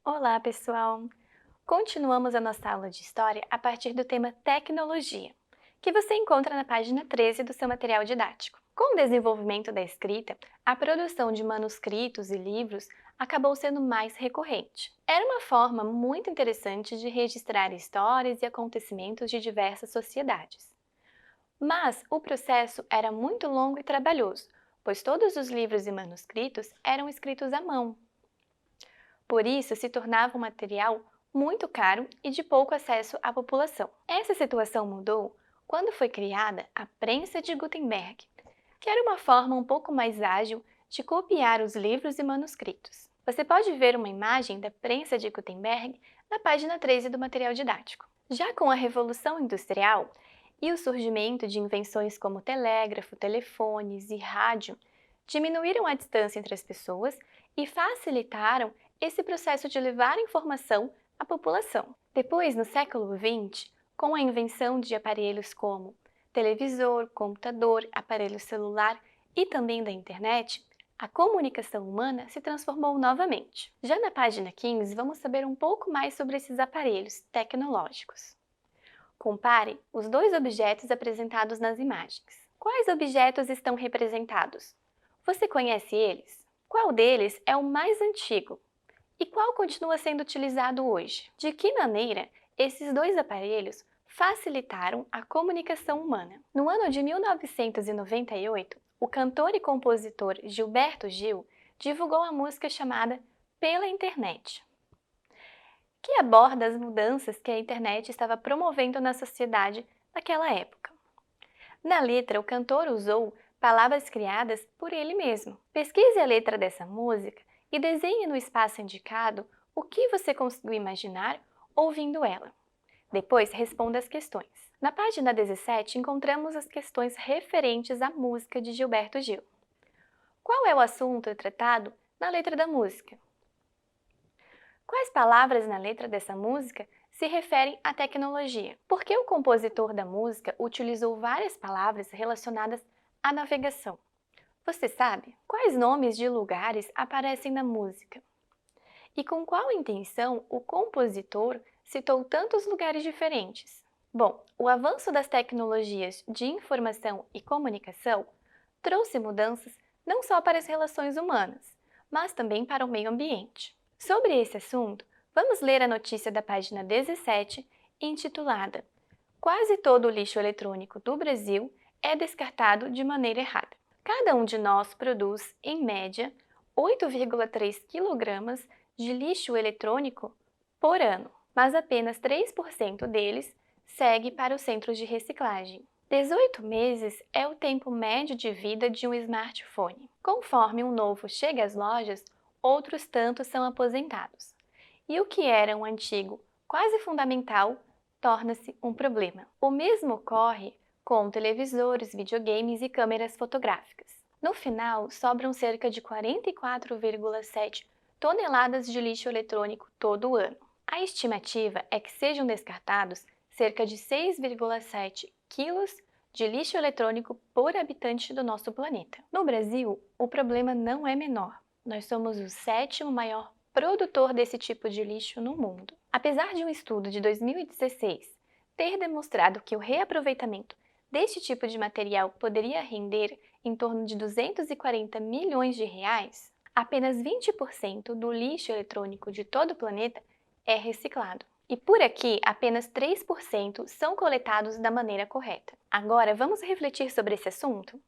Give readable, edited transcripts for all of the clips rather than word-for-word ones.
Olá, pessoal! Continuamos a nossa aula de História a partir do tema Tecnologia, que você encontra na página 13 do seu material didático. Com o desenvolvimento da escrita, a produção de manuscritos e livros acabou sendo mais recorrente. Era uma forma muito interessante de registrar histórias e acontecimentos de diversas sociedades. Mas o processo era muito longo e trabalhoso, pois todos os livros e manuscritos eram escritos à mão. Por isso, se tornava um material muito caro e de pouco acesso à população. Essa situação mudou quando foi criada a prensa de Gutenberg, que era uma forma um pouco mais ágil de copiar os livros e manuscritos. Você pode ver uma imagem da prensa de Gutenberg na página 13 do material didático. Já com a Revolução Industrial e o surgimento de invenções como telégrafo, telefones e rádio, diminuíram a distância entre as pessoas e facilitaram esse processo de levar informação à população. Depois, no século XX, com a invenção de aparelhos como televisor, computador, aparelho celular e também da internet, a comunicação humana se transformou novamente. Já na página 15, vamos saber um pouco mais sobre esses aparelhos tecnológicos. Compare os dois objetos apresentados nas imagens. Quais objetos estão representados? Você conhece eles? Qual deles é o mais antigo? E qual continua sendo utilizado hoje? De que maneira esses dois aparelhos facilitaram a comunicação humana? No ano de 1998, o cantor e compositor Gilberto Gil divulgou a música chamada Pela Internet, que aborda as mudanças que a internet estava promovendo na sociedade naquela época. Na letra, o cantor usou palavras criadas por ele mesmo. Pesquise a letra dessa música e desenhe no espaço indicado o que você conseguiu imaginar ouvindo ela. Depois, responda as questões. Na página 17, encontramos as questões referentes à música de Gilberto Gil. Qual é o assunto tratado na letra da música? Quais palavras na letra dessa música se referem à tecnologia? Por que o compositor da música utilizou várias palavras relacionadas à navegação? Você sabe quais nomes de lugares aparecem na música? E com qual intenção o compositor citou tantos lugares diferentes? Bom, o avanço das tecnologias de informação e comunicação trouxe mudanças não só para as relações humanas, mas também para o meio ambiente. Sobre esse assunto, vamos ler a notícia da página 17, intitulada Quase todo o lixo eletrônico do Brasil é descartado de maneira errada. Cada um de nós produz, em média, 8,3 kg de lixo eletrônico por ano, mas apenas 3% deles segue para os centros de reciclagem. 18 meses é o tempo médio de vida de um smartphone. Conforme um novo chega às lojas, outros tantos são aposentados. E o que era um antigo quase fundamental torna-se um problema. O mesmo ocorre com televisores, videogames e câmeras fotográficas. No final, sobram cerca de 44,7 toneladas de lixo eletrônico todo ano. A estimativa é que sejam descartados cerca de 6,7 quilos de lixo eletrônico por habitante do nosso planeta. No Brasil, o problema não é menor. Nós somos o sétimo maior produtor desse tipo de lixo no mundo. Apesar de um estudo de 2016 ter demonstrado que o reaproveitamento deste tipo de material poderia render em torno de 240 milhões de reais, apenas 20% do lixo eletrônico de todo o planeta é reciclado. E por aqui, apenas 3% são coletados da maneira correta. Agora, vamos refletir sobre esse assunto?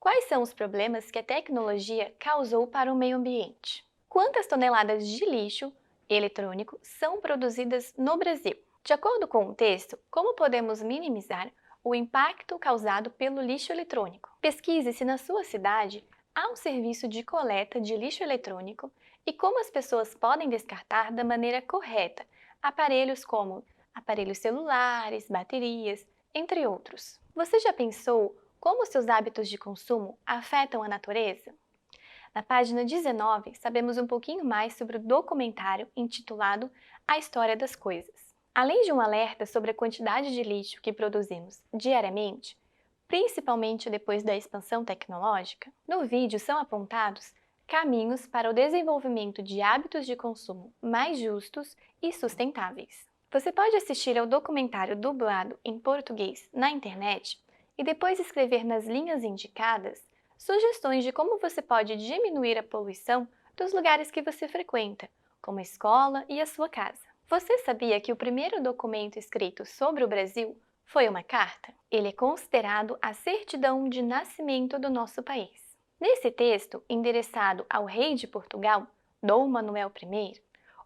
Quais são os problemas que a tecnologia causou para o meio ambiente? Quantas toneladas de lixo eletrônico são produzidas no Brasil? De acordo com o texto, como podemos minimizar o impacto causado pelo lixo eletrônico? Pesquise se na sua cidade há um serviço de coleta de lixo eletrônico e como as pessoas podem descartar da maneira correta aparelhos como aparelhos celulares, baterias, entre outros. Você já pensou como seus hábitos de consumo afetam a natureza? Na página 19, sabemos um pouquinho mais sobre o documentário intitulado A História das Coisas. Além de um alerta sobre a quantidade de lixo que produzimos diariamente, principalmente depois da expansão tecnológica, no vídeo são apontados Caminhos para o desenvolvimento de hábitos de consumo mais justos e sustentáveis. Você pode assistir ao documentário dublado em português na internet e depois escrever nas linhas indicadas sugestões de como você pode diminuir a poluição dos lugares que você frequenta, como a escola e a sua casa. Você sabia que o primeiro documento escrito sobre o Brasil foi uma carta? Ele é considerado a certidão de nascimento do nosso país. Nesse texto, endereçado ao rei de Portugal, Dom Manuel I,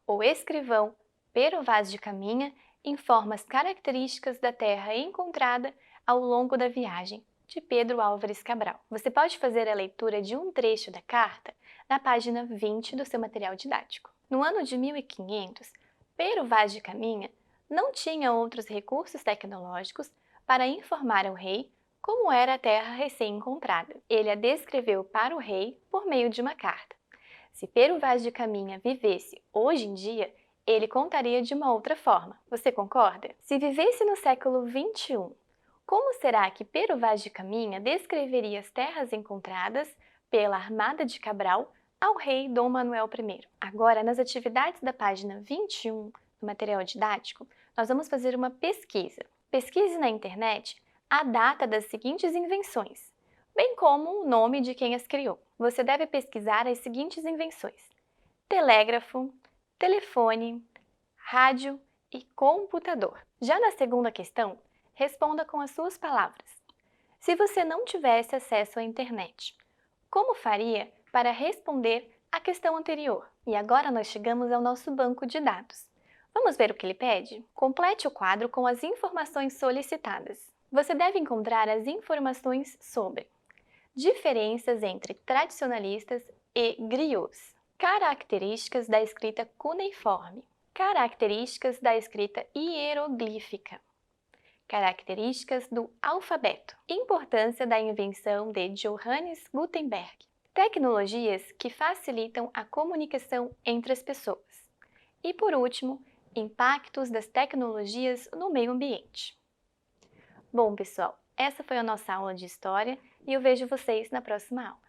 o escrivão Pero Vaz de Caminha informa as características da terra encontrada ao longo da viagem de Pedro Álvares Cabral. Você pode fazer a leitura de um trecho da carta na página 20 do seu material didático. No ano de 1500, Pero Vaz de Caminha não tinha outros recursos tecnológicos para informar ao rei como era a terra recém-encontrada. Ele a descreveu para o rei por meio de uma carta. Se Pero Vaz de Caminha vivesse hoje em dia, ele contaria de uma outra forma. Você concorda? Se vivesse no século XXI, como será que Pero Vaz de Caminha descreveria as terras encontradas pela Armada de Cabral ao rei Dom Manuel I? Agora, nas atividades da página 21 do material didático, nós vamos fazer uma pesquisa. Pesquise na internet a data das seguintes invenções, bem como o nome de quem as criou. Você deve pesquisar as seguintes invenções: telégrafo, telefone, rádio e computador. Já na segunda questão, responda com as suas palavras. Se você não tivesse acesso à internet, como faria para responder à questão anterior? E agora nós chegamos ao nosso banco de dados. Vamos ver o que ele pede? Complete o quadro com as informações solicitadas. Você deve encontrar as informações sobre diferenças entre tradicionalistas e griots, características da escrita cuneiforme, características da escrita hieroglífica, características do alfabeto, importância da invenção de Johannes Gutenberg, tecnologias que facilitam a comunicação entre as pessoas e, por último, impactos das tecnologias no meio ambiente. Bom, pessoal, essa foi a nossa aula de História e eu vejo vocês na próxima aula.